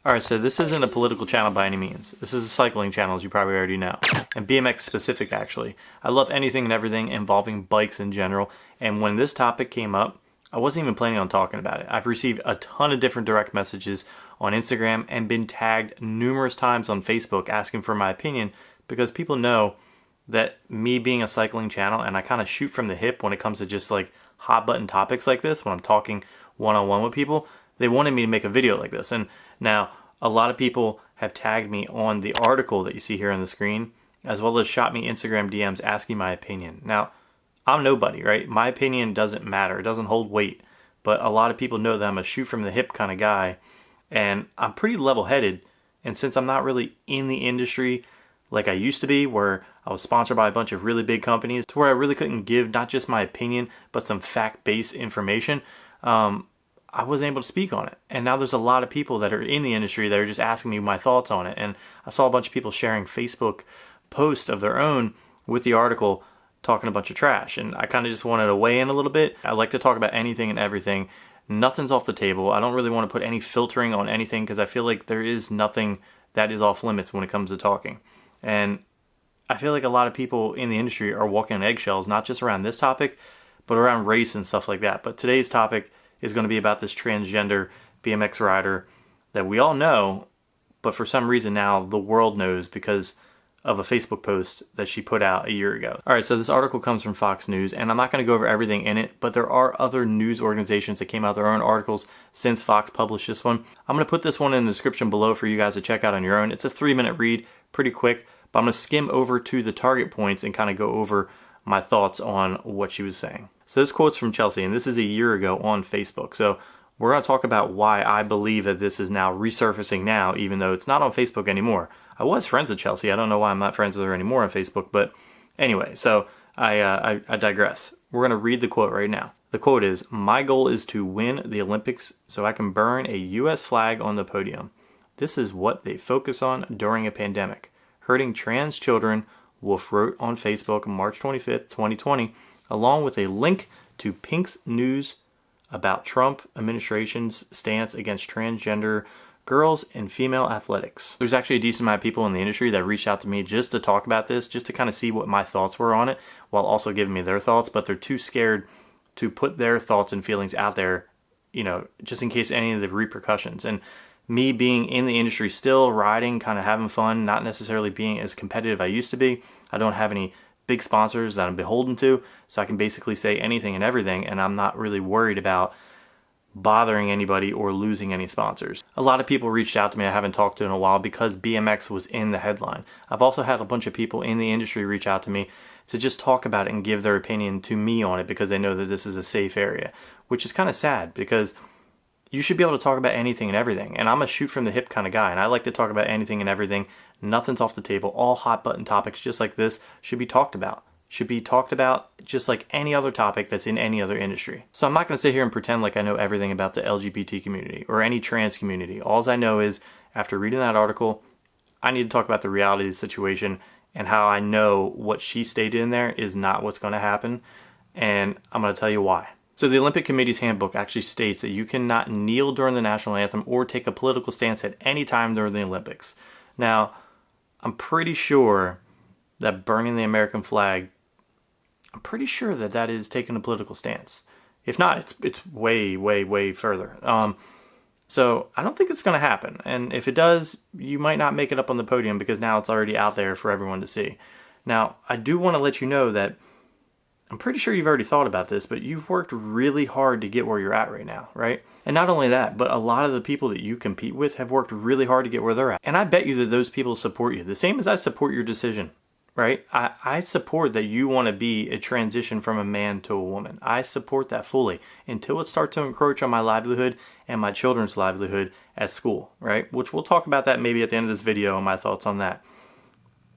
Alright, so this isn't a political channel by any means. This is a cycling channel, as you probably already know. And BMX specific, actually. I love anything and everything involving bikes in general. And when this topic came up, I wasn't even planning on talking about it. I've received a ton of different direct messages on Instagram and been tagged numerous times on Facebook asking for my opinion because people know that me being a cycling channel, and I kind of shoot from the hip when it comes to just like hot button topics like this, when I'm talking one-on-one with people, they wanted me to make a video like this. And now a lot of people have tagged me on the article that you see here on the screen, as well as shot me Instagram DMs asking my opinion. Now, I'm nobody, right? My opinion doesn't matter. It doesn't hold weight. But a lot of people know that I'm a shoot from the hip kind of guy, and I'm pretty level-headed. And since I'm not really in the industry like I used to be, where I was sponsored by a bunch of really big companies, to where I really couldn't give not just my opinion, but some fact-based information, I wasn't able to speak on it. And now there's a lot of people that are in the industry that are just asking me my thoughts on it. And I saw a bunch of people sharing Facebook posts of their own with the article talking a bunch of trash. And I kind of just wanted to weigh in a little bit. I like to talk about anything and everything. Nothing's off the table. I don't really want to put any filtering on anything because I feel like there is nothing that is off limits when it comes to talking. And I feel like a lot of people in the industry are walking on eggshells, not just around this topic, but around race and stuff like that. But today's topic is going to be about this transgender BMX rider that we all know, but for some reason now the world knows because of a Facebook post that she put out a year ago. Alright, so this article comes from Fox News, and I'm not going to go over everything in it, but there are other news organizations that came out with their own articles since Fox published this one. I'm going to put this one in the description below for you guys to check out on your own. It's a 3-minute read, pretty quick, but I'm going to skim over to the target points and kind of go over my thoughts on what she was saying. So this quote's from Chelsea, and this is a year ago on Facebook. So we're going to talk about why I believe that this is now resurfacing now, even though it's not on Facebook anymore. I was friends with Chelsea. I don't know why I'm not friends with her anymore on Facebook, but anyway, so I digress. We're going to read the quote right now. The quote is, "My goal is to win the Olympics so I can burn a U.S. flag on the podium. This is what they focus on during a pandemic. Hurting trans children," Wolfe wrote on Facebook on March 25th, 2020, along with a link to Pink's news about Trump administration's stance against transgender girls and female athletics. There's actually a decent amount of people in the industry that reached out to me just to talk about this, just to kind of see what my thoughts were on it, while also giving me their thoughts, but they're too scared to put their thoughts and feelings out there, you know, just in case any of the repercussions. And me being in the industry still, riding, kind of having fun, not necessarily being as competitive I used to be. I don't have any big sponsors that I'm beholden to, so I can basically say anything and everything, and I'm not really worried about bothering anybody or losing any sponsors. A lot of people reached out to me I haven't talked to in a while because BMX was in the headline. I've also had a bunch of people in the industry reach out to me to just talk about it and give their opinion to me on it because they know that this is a safe area, which is kind of sad because you should be able to talk about anything and everything. And I'm a shoot from the hip kind of guy, and I like to talk about anything and everything. Nothing's off the table. All hot button topics just like this should be talked about. Should be talked about just like any other topic that's in any other industry. So I'm not going to sit here and pretend like I know everything about the LGBT community or any trans community. All I know is, after reading that article, I need to talk about the reality of the situation and how I know what she stated in there is not what's going to happen. And I'm going to tell you why. So the Olympic Committee's handbook actually states that you cannot kneel during the national anthem or take a political stance at any time during the Olympics. Now, I'm pretty sure that burning the American flag, I'm pretty sure that that is taking a political stance. If not, it's way, way, way further. So I don't think it's going to happen. And if it does, you might not make it up on the podium because now it's already out there for everyone to see. Now, I do want to let you know that I'm pretty sure you've already thought about this, but you've worked really hard to get where you're at right now, right? And not only that, but a lot of the people that you compete with have worked really hard to get where they're at. And I bet you that those people support you, the same as I support your decision, right? I support that you want to be a transition from a man to a woman. I support that fully until it starts to encroach on my livelihood and my children's livelihood at school, right? Which we'll talk about that maybe at the end of this video and my thoughts on that.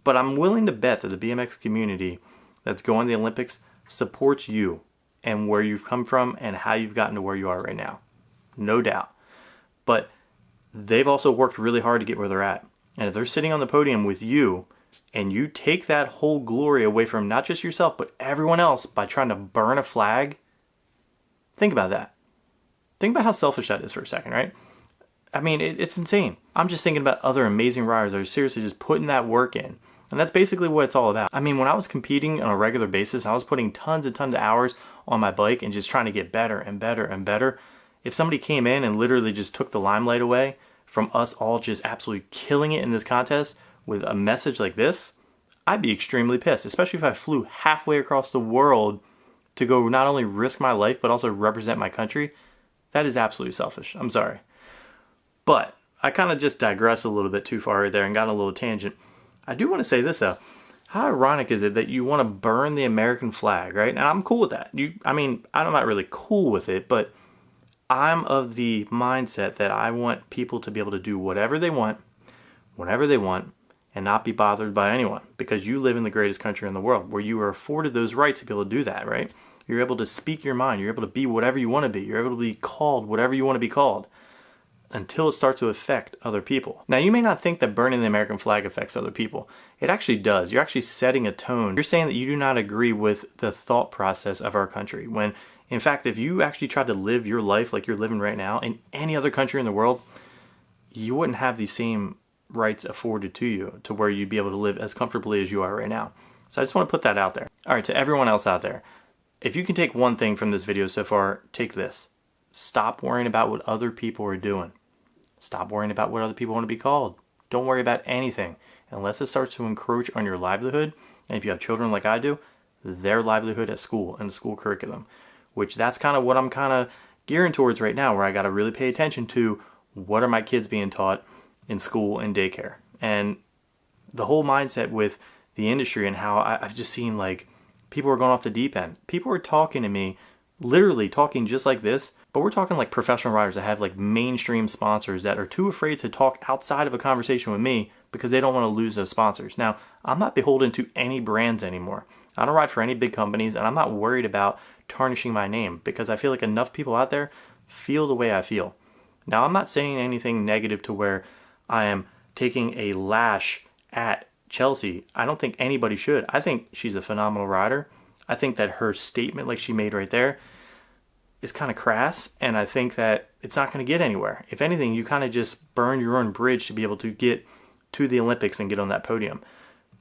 But I'm willing to bet that the BMX community that's going to the Olympics supports you and where you've come from and how you've gotten to where you are right now. No doubt. But they've also worked really hard to get where they're at. And if they're sitting on the podium with you and you take that whole glory away from not just yourself but everyone else by trying to burn a flag, think about that. Think about how selfish that is for a second, right? I mean, it's insane. I'm just thinking about other amazing riders that are seriously just putting that work in. And that's basically what it's all about. I mean, when I was competing on a regular basis, I was putting tons and tons of hours on my bike and just trying to get better and better and better. If somebody came in and literally just took the limelight away from us all just absolutely killing it in this contest with a message like this, I'd be extremely pissed, especially if I flew halfway across the world to go not only risk my life, but also represent my country. That is absolutely selfish. I'm sorry. But I kind of just digressed a little bit too far right there and got on a little tangent. I do want to say this though. How ironic is it that you want to burn the American flag, right? And I'm cool with that. I'm not really cool with it, but I'm of the mindset that I want people to be able to do whatever they want, whenever they want, and not be bothered by anyone, because you live in the greatest country in the world where you are afforded those rights to be able to do that, right? You're able to speak your mind. You're able to be whatever you want to be. You're able to be called whatever you want to be called until it starts to affect other people. Now, you may not think that burning the American flag affects other people. It actually does. You're actually setting a tone. You're saying that you do not agree with the thought process of our country, when in fact, if you actually tried to live your life like you're living right now in any other country in the world, you wouldn't have the same rights afforded to you to where you'd be able to live as comfortably as you are right now. So I just want to put that out there. All right, to everyone else out there, if you can take one thing from this video so far, take this. Stop worrying about what other people are doing. Stop worrying about what other people want to be called. Don't worry about anything unless it starts to encroach on your livelihood. And if you have children like I do, their livelihood at school and the school curriculum, which that's kind of what I'm kind of gearing towards right now, where I got to really pay attention to what are my kids being taught in school and daycare. And the whole mindset with the industry and how I've just seen like people are going off the deep end. People are talking to me, literally talking just like this, but we're talking like professional riders that have like mainstream sponsors that are too afraid to talk outside of a conversation with me because they don't want to lose those sponsors. Now, I'm not beholden to any brands anymore. I don't ride for any big companies, and I'm not worried about tarnishing my name because I feel like enough people out there feel the way I feel. Now, I'm not saying anything negative to where I am taking a lash at Chelsea. I don't think anybody should. I think she's a phenomenal rider. I think that her statement like she made right there is kind of crass, and I think that it's not going to get anywhere. If anything, you kind of just burn your own bridge to be able to get to the Olympics and get on that podium.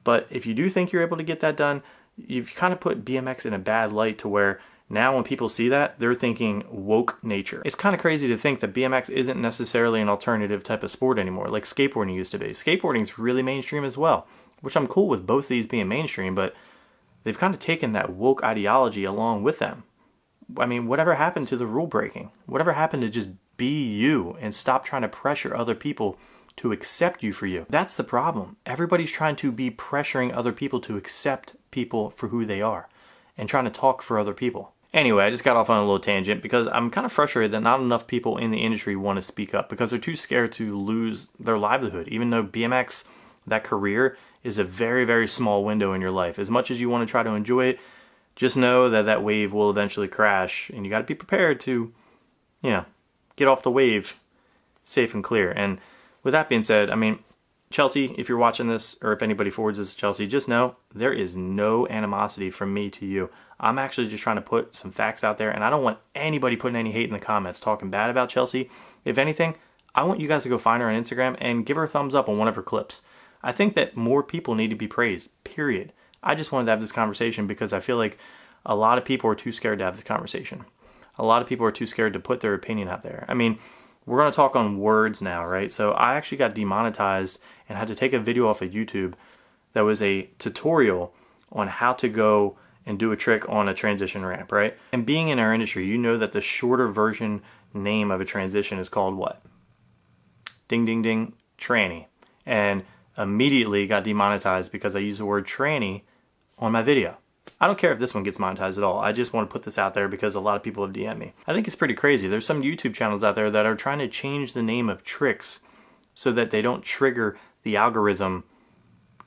But if you do think you're able to get that done, you've kind of put BMX in a bad light to where now when people see that, they're thinking woke nature. It's kind of crazy to think that BMX isn't necessarily an alternative type of sport anymore, like skateboarding used to be. Skateboarding's really mainstream as well, which I'm cool with both of these being mainstream, but they've kind of taken that woke ideology along with them. I mean, whatever happened to the rule breaking? Whatever happened to just be you and stop trying to pressure other people to accept you for you? That's the problem. Everybody's trying to be pressuring other people to accept people for who they are and trying to talk for other people. Anyway, I just got off on a little tangent because I'm kind of frustrated that not enough people in the industry want to speak up because they're too scared to lose their livelihood. Even though BMX, that career, is a very, very small window in your life. As much as you want to try to enjoy it, just know that that wave will eventually crash, and you got to be prepared to, get off the wave safe and clear. And with that being said, I mean, Chelsea, if you're watching this, or if anybody forwards this to Chelsea, just know there is no animosity from me to you. I'm actually just trying to put some facts out there, and I don't want anybody putting any hate in the comments talking bad about Chelsea. If anything, I want you guys to go find her on Instagram and give her a thumbs up on one of her clips. I think that more people need to be praised, period. I just wanted to have this conversation because I feel like a lot of people are too scared to have this conversation. A lot of people are too scared to put their opinion out there. I mean, we're going to talk on words now, right? So I actually got demonetized and had to take a video off of YouTube that was a tutorial on how to go and do a trick on a transition ramp, right? And being in our industry, you know that the shorter version name of a transition is called what? Ding, ding, ding, tranny. And immediately got demonetized because I used the word tranny on my video. I don't care if this one gets monetized at all. I just want to put this out there because a lot of people have DM'd me. I think it's pretty crazy. There's some YouTube channels out there that are trying to change the name of tricks so that they don't trigger the algorithm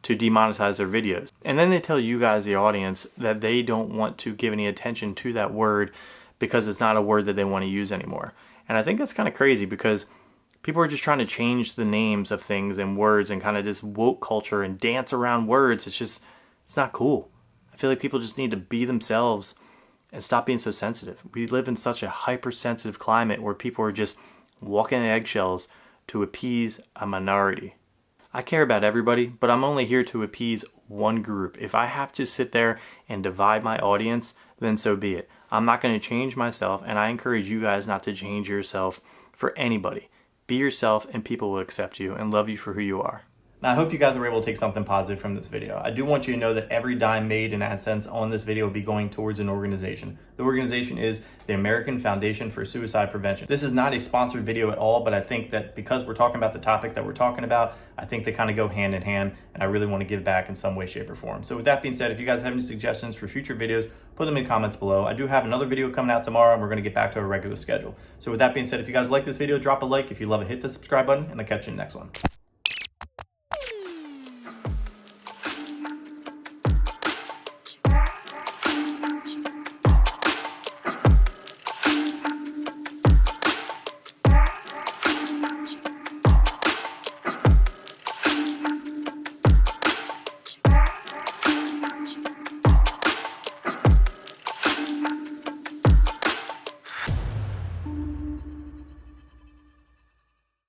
to demonetize their videos. And then they tell you guys, the audience, that they don't want to give any attention to that word because it's not a word that they want to use anymore. And I think that's kind of crazy because people are just trying to change the names of things and words and kind of just woke culture and dance around words. It's not cool. I feel like people just need to be themselves and stop being so sensitive. We live in such a hypersensitive climate where people are just walking on eggshells, to appease a minority. I care about everybody, but I'm only here to appease one group. If I have to sit there and divide my audience, then so be it. I'm not going to change myself, and I encourage you guys not to change yourself for anybody. Be yourself and people will accept you and love you for who you are. Now, I hope you guys were able to take something positive from this video. I do want you to know that every dime made in AdSense on this video will be going towards an organization. The organization is the American Foundation for Suicide Prevention. This is not a sponsored video at all, but I think that because we're talking about the topic that we're talking about, I think they kind of go hand in hand, and I really want to give back in some way, shape, or form. So with that being said, if you guys have any suggestions for future videos, put them in the comments below. I do have another video coming out tomorrow, and we're going to get back to our regular schedule. So with that being said, if you guys like this video, drop a like. If you love it, hit the subscribe button, and I'll catch you in the next one.